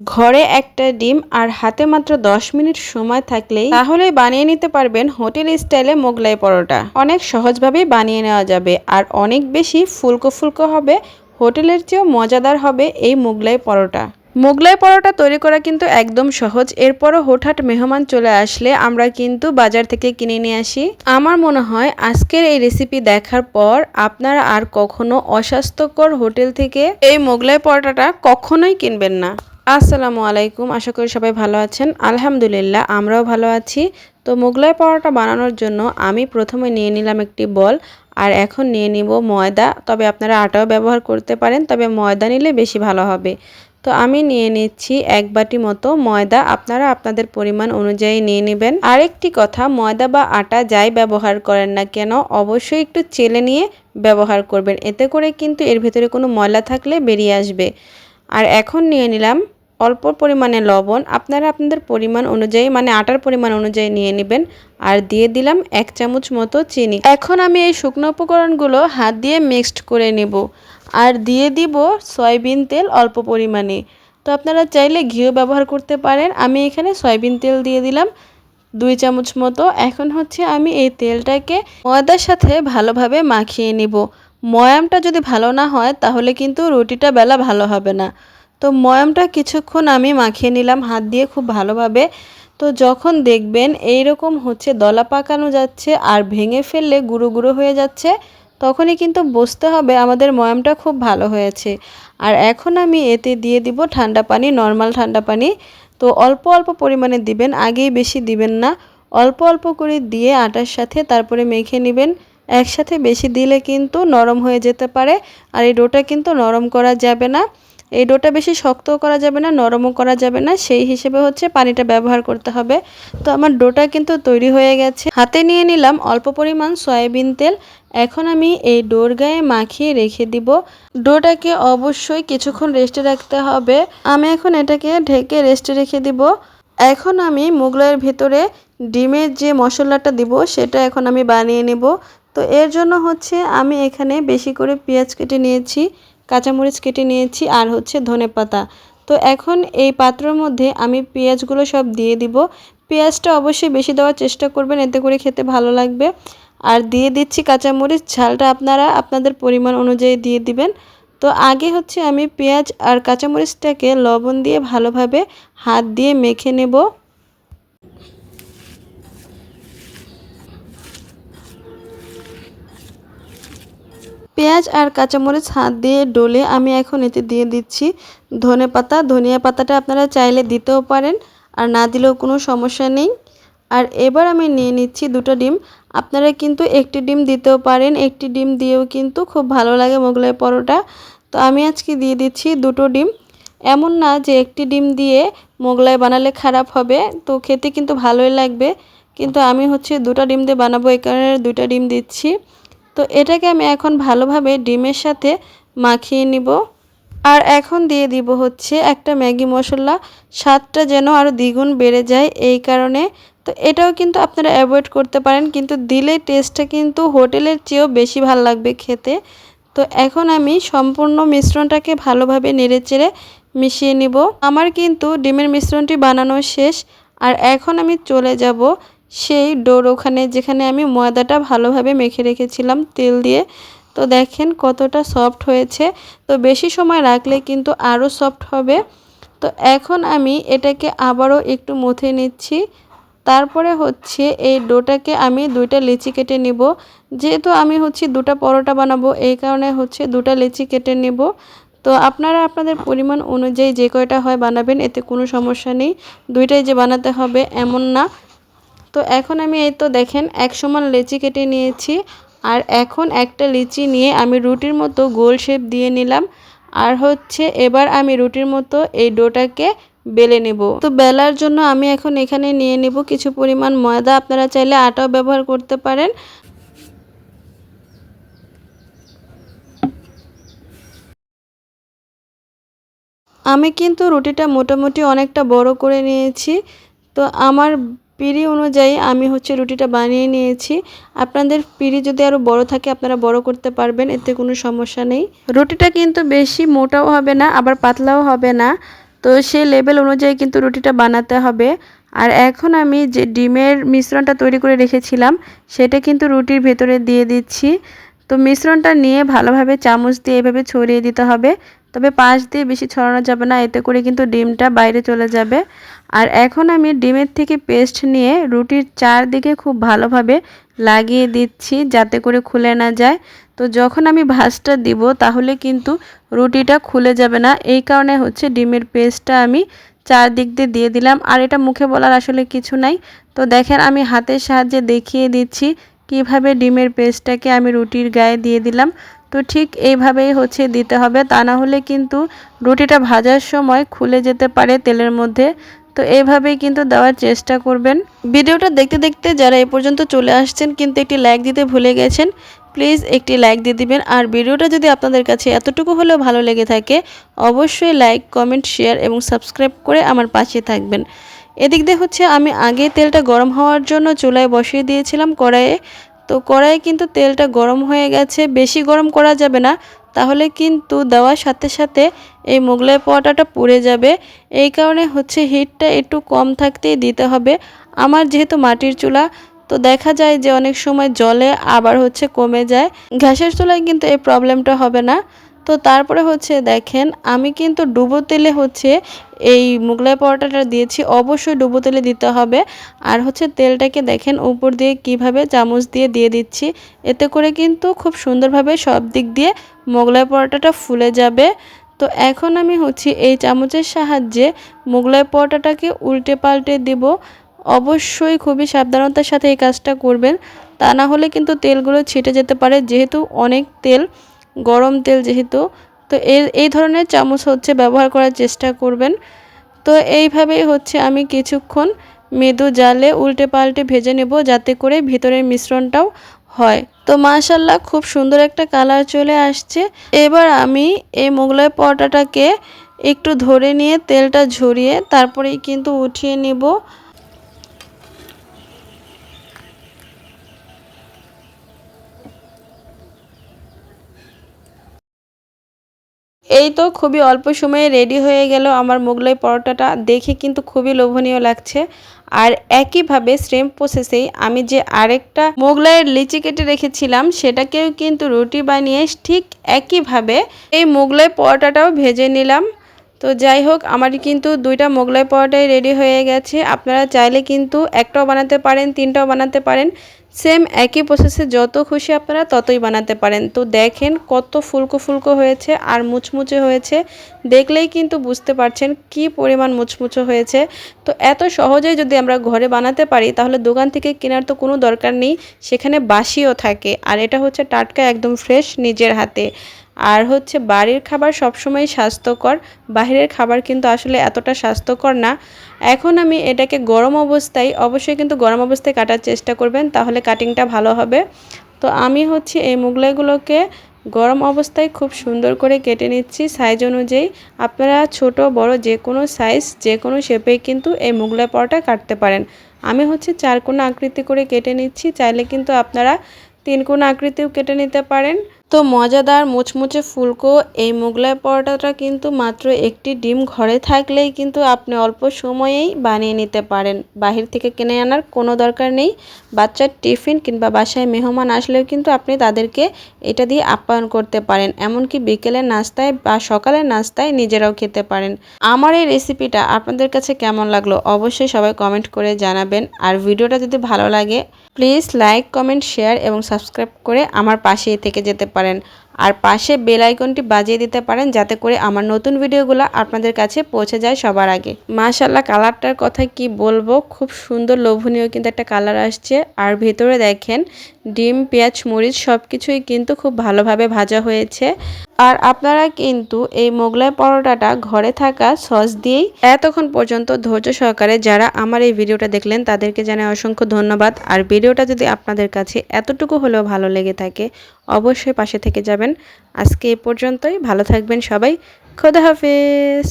ঘরে একটা ডিম আর হাতে মাত্র 10 মিনিট সময় থাকলেই তাহলেই বানিয়ে নিতে পারবেন হোটেল স্টাইলে মোগলাই পরোটা। অনেক সহজভাবেই বানিয়ে নেওয়া যাবে আর অনেক বেশি ফুলকো ফুলকো হবে, হোটেলের চেয়েও মজাদার হবে এই মোগলাই পরোটা। মোগলাই পরোটা তৈরি করা কিন্তু একদম সহজ। এরপরও হুটহাট মেহমান চলে আসলে আমরা কিন্তু বাজার থেকে কিনে নিয়ে আসি। আমার মনে হয় আজকের এই রেসিপি দেখার পর আপনারা আর কখনো অস্বাস্থ্যকর হোটেল থেকে এই মোগলাই পরোটাটা কখনোই কিনবেন না। আসসালামু আলাইকুম, আশা করি সবাই ভালো আছেন। আলহামদুলিল্লাহ আমরাও ভালো আছি। তো মোগলাই পরোটা বানানোর জন্য আমি প্রথমে নিয়ে নিলাম একটি বল, আর এখন নিয়ে নিব ময়দা। তবে আপনারা আটাও ব্যবহার করতে পারেন, তবে ময়দা নিলে বেশি ভালো হবে। তো আমি নিয়ে নিচ্ছি 1 বাটি মতো ময়দা। আপনারা আপনাদের পরিমাণ অনুযায়ী নিয়ে নেবেন। আরেকটি কথা, ময়দা বা আটা যাই ব্যবহার করেন না কেন অবশ্যই একটু চেলে নিয়ে ব্যবহার করবেন, এতে করে কিন্তু এর ভেতরে কোনো ময়লা থাকলে বেরিয়ে আসবে। আর এখন নিয়ে নিলাম অল্প পরিমাণে লবণ। আপনারা আপনাদের পরিমাণ অনুযায়ী মানে আটার পরিমাণ অনুযায়ী নিয়ে নেবেন। আর দিয়ে দিলাম 1 চামচ মতো চিনি। এখন আমি এই শুকনো উপকরণগুলো হাত দিয়ে মিক্সড করে নেব। আর দিয়ে দিব সয়াবিন তেল অল্প পরিমাণে। তো আপনারা চাইলে ঘিও ব্যবহার করতে পারেন। আমি এখানে সয়াবিন তেল দিয়ে দিলাম 2 চামচ মতো। এখন হচ্ছে আমি এই তেলটাকে ময়দার সাথে ভালোভাবে মাখিয়ে নিব। ময়ামটা যদি ভালো না হয় তাহলে কিন্তু রুটিটা বেলা ভালো হবে না। তো ময়ামটা কিছুক্ষণ আমি মাখিয়ে নিলাম হাত দিয়ে খুব ভালোভাবে। তো যখন দেখবেন এইরকম হচ্ছে দলা পাকানো যাচ্ছে আর ভেঙে ফেললে গুঁড়ো গুঁড়ো হয়ে যাচ্ছে, তখনই কিন্তু বুঝতে হবে আমাদের ময়ামটা খুব ভালো হয়েছে। আর এখন আমি এতে দিয়ে দিব ঠান্ডা পানি, নর্মাল ঠান্ডা পানি। তো অল্প অল্প পরিমাণে দিবেন, আগেই বেশি দিবেন না। অল্প অল্প করে দিয়ে আটার সাথে তারপরে মেখে নেবেন। একসাথে বেশি দিলে কিন্তু নরম হয়ে যেতে পারে, আর এই ডোটা কিন্তু নরম করা যাবে না। এই ডোটা বেশি শক্তও করা যাবে না, নরমও করা যাবে না, সেই হিসেবে হচ্ছে পানিটা ব্যবহার করতে হবে। তো আমার ডোটা কিন্তু তৈরি হয়ে গেছে। হাতে নিয়ে নিলাম অল্প পরিমাণ সয়াবিন তেল। এখন আমি এই ডোর গায়ে মাখিয়ে রেখে দিব। ডোটাকে অবশ্যই কিছুক্ষণ রেস্টে রাখতে হবে। আমি এখন এটাকে ঢেকে রেস্টে রেখে দিব। এখন আমি মোগলাইয়ের ভেতরে ডিমের যে মশলাটা দিব সেটা এখন আমি বানিয়ে নেব। তো এর জন্য হচ্ছে আমি এখানে বেশি করে পেঁয়াজ কেটে নিয়েছি, কাঁচামরিচ কেটে নিয়েছি, আর হচ্ছে ধনেপাতা। তো এখন এই পাত্রের মধ্যে আমি পেঁয়াজগুলো সব দিয়ে দিব। পেঁয়াজটা অবশ্যই বেশি দেওয়ার চেষ্টা করবেন, এতে করে খেতে ভালো লাগবে। আর দিয়ে দিচ্ছি কাঁচামরিচ, ঝালটা আপনারা আপনাদের পরিমাণ অনুযায়ী দিয়ে দিবেন। তো আগে হচ্ছে আমি পেঁয়াজ আর কাঁচামরিচটাকে লবণ দিয়ে ভালোভাবে হাত দিয়ে মেখে নেব। পেঁয়াজ আর কাঁচামরিচ হাত দিয়ে ডলে আমি এখন এতে দিয়ে দিচ্ছি ধনেপাতা। ধনিয়া পাতাটা আপনারা চাইলে দিতেও পারেন, আর না দিলেও কোনো সমস্যা নেই। আর এবার আমি নিয়ে নিচ্ছি 2টো ডিম। আপনারা কিন্তু একটি ডিম দিতেও পারেন, একটি ডিম দিয়েও কিন্তু খুব ভালো লাগে মোগলাই পরোটা। তো আমি আজকে দিয়ে দিচ্ছি 2টো ডিম। এমন না যে একটি ডিম দিয়ে মোগলাই বানালে খারাপ হবে, তো খেতে কিন্তু ভালোই লাগবে। কিন্তু আমি হচ্ছে 2টা ডিম দিয়ে বানাবো, এই কারণে 2টা ডিম দিচ্ছি। তো এটাকে আমি এখন ভালোভাবে ডিমের সাথে মাখিয়ে নিব। আর এখন দিয়ে দিব হচ্ছে একটা ম্যাগি মশলা, স্বাদটা যেন আরও দ্বিগুণ বেড়ে যায় এই কারণে। তো এটাও কিন্তু আপনারা অ্যাভয়েড করতে পারেন, কিন্তু দিলে টেস্টটা কিন্তু হোটেলের চেয়েও বেশি ভালো লাগবে খেতে। তো এখন আমি সম্পূর্ণ মিশ্রণটাকে ভালোভাবে নেড়েচেড়ে মিশিয়ে নিব। আমার কিন্তু ডিমের মিশ্রণটি বানানো শেষ। আর এখন আমি চলে যাব সেই ডোর ওখানে যেখানে আমি ময়দাটা ভালোভাবে মেখে রেখেছিলাম তেল দিয়ে। তো দেখেন কতটা সফট হয়েছে। তো বেশি সময় রাখলে কিন্তু আরও সফট হবে। তো এখন আমি এটাকে আবারও একটু মথে নিচ্ছি। তারপরে হচ্ছে এই ডোটাকে আমি 2টা লিচি কেটে নিব। যেহেতু আমি হচ্ছে 2টা পরোটা বানাবো, এই কারণে হচ্ছে 2টা লিচি কেটে নেব। তো আপনারা আপনাদের পরিমাণ অনুযায়ী যে কয়টা হয় বানাবেন, এতে কোনো সমস্যা নেই। 2টাই যে বানাতে হবে এমন না। তো এখন আমি এই তো দেখেন 1 সমান লিচি কেটে নিয়েছি। আর এখন একটা লিচি নিয়ে আমি রুটির মতো গোল শেপ দিয়ে নিলাম। আর হচ্ছে এবার আমি রুটির মতো এই ডোটাকে বেলে নেব। তো বেলার জন্য আমি এখন এখানে নিয়ে নেব কিছু পরিমাণ ময়দা। আপনারা চাইলে আটাও ব্যবহার করতে পারেন। আমি কিন্তু রুটিটা মোটামুটি অনেকটা বড় করে নিয়েছি। তো আমার পিঁড়ি অনুযায়ী আমি হচ্ছে রুটিটা বানিয়ে নিয়েছি। আপনাদের পিঁড়ি যদি আরও বড় থাকে আপনারা বড় করতে পারবেন, এতে কোনো সমস্যা নেই। রুটিটা কিন্তু বেশি মোটাও হবে না আবার পাতলাও হবে না। তো সেই লেভেল অনুযায়ী কিন্তু রুটিটা বানাতে হবে। আর এখন আমি যে ডিমের মিশ্রণটা তৈরি করে রেখেছিলাম সেটা কিন্তু রুটির ভেতরে দিয়ে দিচ্ছি। তো মিশ্রণটা নিয়ে ভালোভাবে চামচ দিয়ে এভাবে ছড়িয়ে দিতে হবে, তবে পাশ দিয়ে বেশি ছড়ানো যাবে না, এতে করে কিন্তু ডিমটা বাইরে চলে যাবে। আর এখন আমি ডিমের থেকে পেস্ট নিয়ে রুটির চারদিকে খুব ভালোভাবে লাগিয়ে দিচ্ছি যাতে করে খুলে না যায়। তো যখন আমি ভাঁজটা দিব তাহলে কিন্তু রুটিটা খুলে যাবে না, এই কারণে হচ্ছে ডিমের পেস্টটা আমি চারদিক দিয়ে দিলাম। আর এটা মুখে বলার আসলে কিছু নাই। তো দেখেন আমি হাতের সাহায্যে দেখিয়ে দিচ্ছি কিভাবে ডিমের পেস্টটাকে আমি রুটির গায়ে দিয়ে দিলাম। তো ঠিক এইভাবেই হচ্ছে দিতে হবে, তা না হলে কিন্তু রুটিটা ভাজার সময় খুলে যেতে পারে তেলের মধ্যে। তো এইভাবেই কিন্তু দেওয়ার চেষ্টা করবেন। ভিডিওটা দেখতে দেখতে যারা এ পর্যন্ত চলে আসছেন কিন্তু একটি লাইক দিতে ভুলে গেছেন, প্লিজ একটি লাইক দিয়ে দিবেন। আর ভিডিওটা যদি আপনাদের কাছে এতটুকু হলেও ভালো লেগে থাকে অবশ্যই লাইক, কমেন্ট, শেয়ার এবং সাবস্ক্রাইব করে আমার পাশে থাকবেন। এদিক দিয়ে হচ্ছে আমি আগে তেলটা গরম হওয়ার জন্য চুলায় বসিয়ে দিয়েছিলাম কড়াইয়ে। তো কড়াইয়ে কিন্তু তেলটা গরম হয়ে গেছে, বেশি গরম করা যাবে না, তাহলে কিন্তু দেওয়ার সাথে সাথে এই মোগলাই পরোটাটা পুড়ে যাবে। এই কারণে হচ্ছে হিটটা একটু কম থাকতেই দিতে হবে। আমার যেহেতু মাটির চুলা, তো দেখা যায় যে অনেক সময় জ্বলে আবার হচ্ছে কমে যায়। গ্যাসের চুলায় কিন্তু এই প্রবলেমটা হবে না। তো তারপরে হচ্ছে দেখেন আমি কিন্তু ডুবো তেলে হচ্ছে এই মোগলাই পরোটাটা দিয়েছি, অবশ্যই ডুবো তেলে দিতে হবে। আর হচ্ছে তেলটাকে দেখেন উপর দিয়ে কিভাবে চামচ দিয়ে দিচ্ছি, এতে করে কিন্তু খুব সুন্দরভাবে সব দিক দিয়ে মোগলাই পরোটাটা ফুলে যাবে। তো এখন আমি হচ্ছে এই চামচের সাহায্যে মোগলাই পরোটাটাকে উল্টে পাল্টে দিব। অবশ্যই খুবই সাবধানতার সাথে এই কাজটা করবেন, তা না হলে কিন্তু তেলগুলো ছিটে যেতে পারে, যেহেতু অনেক তেল, গরম তেল যেহেতু। তো এই ধরনের চামচ হচ্ছে ব্যবহার করার চেষ্টা করবেন। তো এইভাবেই হচ্ছে আমি কিছুক্ষণ মৃদু জালে উল্টে পাল্টে ভেজে নেব যাতে করে ভিতরের মিশ্রণটাও হয়। তো মাশাআল্লাহ খুব সুন্দর একটা কালার চলে আসছে। এবার আমি এই মোগলাই পরোটাটাকে একটু ধরে নিয়ে তেলটা ঝরিয়ে তারপরেই কিন্তু উঠিয়ে নিব। এই তো খুবই অল্প সময়ে রেডি হয়ে গেল আমার মোগলাই পরোটাটা, দেখে কিন্তু খুবই লোভনীয় লাগছে। আর একইভাবে সেম প্রসেসেই আমি যে আরেকটা মোগলাইয়ের লিচি কেটে রেখেছিলাম সেটাকেও কিন্তু রুটি বানিয়ে ঠিক একইভাবে এই মোগলাই পরোটাটাও ভেজে নিলাম। তো যাই হোক আমার কিন্তু দুইটা মোগলাই পরোটাই রেডি হয়ে গেছে। আপনারা চাইলে কিন্তু একটাও বানাতে পারেন, তিনটাও বানাতে পারেন, সেম একই প্রসেসে যত খুশি আপনারা ততই বানাতে পারেন। তো দেখেন কত ফুলকো ফুলকো হয়েছে আর মুচমুচে হয়েছে, দেখলেই কিন্তু বুঝতে পারছেন কি পরিমাণ মুচমুচে হয়েছে। তো এত সহজেই যদি আমরা ঘরে বানাতে পারি তাহলে দোকান থেকে কেনার তো কোনো দরকার নেই, সেখানে বাসিও থাকে। আর এটা হচ্ছে টাটকা একদম ফ্রেশ নিজের হাতে। আর হচ্ছে বাড়ির খাবার সবসময় স্বাস্থ্যকর, বাইরের খাবার কিন্তু আসলে এতটা স্বাস্থ্যকর না। এখন আমি এটাকে গরম অবস্থায়, অবশ্যই কিন্তু গরম অবস্থায় কাটার চেষ্টা করবেন, তাহলে কাটিংটা ভালো হবে। তো আমি হচ্ছে এই মোগলাইগুলোকে গরম অবস্থায় খুব সুন্দর করে কেটে নিচ্ছি সাইজ অনুযায়ী। আপনারা ছোট বড় যে কোনো সাইজ, যে কোনো শেপেই কিন্তু এই মোগলাই পরোটা কাটতে পারেন। আমি হচ্ছে 4 কোনা আকৃতি করে কেটে নিচ্ছি, চাইলে কিন্তু আপনারা 3 কোনা আকৃতিও কেটে নিতে পারেন। তো মজাদার মুচমুচে ফুলকো এই মোগলাই পরোটাটা কিন্তু মাত্র একটি ডিম ঘরে থাকলেই কিন্তু আপনি অল্প সময়েই বানিয়ে নিতে পারেন, বাহির থেকে কিনে আনার কোনো দরকার নেই। বাচ্চার টিফিন কিংবা বাসায় মেহমান আসলেও কিন্তু আপনি তাদেরকে এটা দিয়ে আপ্যায়ন করতে পারেন, এমনকি বিকেলের নাস্তায় বা সকালের নাস্তায় নিজেরাও খেতে পারেন। আমার এই রেসিপিটা আপনাদের কাছে কেমন লাগলো অবশ্যই সবাই কমেন্ট করে জানাবেন। আর ভিডিওটা যদি ভালো লাগে প্লিজ লাইক, কমেন্ট, শেয়ার এবং সাবস্ক্রাইব করে আমার পাশেই থেকে যেতে পারেন। আর পাশে বেল আইকনটি বাজিয়ে দিতে পারেন যাতে করে আমার নতুন ভিডিওগুলো আপনাদের কাছে পৌঁছে যায় সবার আগে। মাশাআল্লাহ কালারটার কথা কি বলবো, খুব সুন্দর লোভনীয় কিন্তু একটা কালার আসছে। আর ভেতরে দেখেন ডিম, পেঁয়াজ, মরিচ সব কিছুই কিন্তু খুব ভালোভাবে ভাজা হয়েছে। আর আপনারা কিন্তু এই মোগলাই পরোটাটা ঘরে থাকা সস দিয়েই এতক্ষণ পর্যন্ত ধৈর্য সহকারে যারা আমার এই ভিডিওটা দেখলেন তাদেরকে জানাই অসংখ্য ধন্যবাদ। আর ভিডিওটা যদি আপনাদের কাছে এতটুকু হলেও ভালো লেগে থাকে অবশ্যই পাশে থেকে যাবেন। আজকে এ পর্যন্তই, ভালো থাকবেন সবাই, খোদা হাফেজ।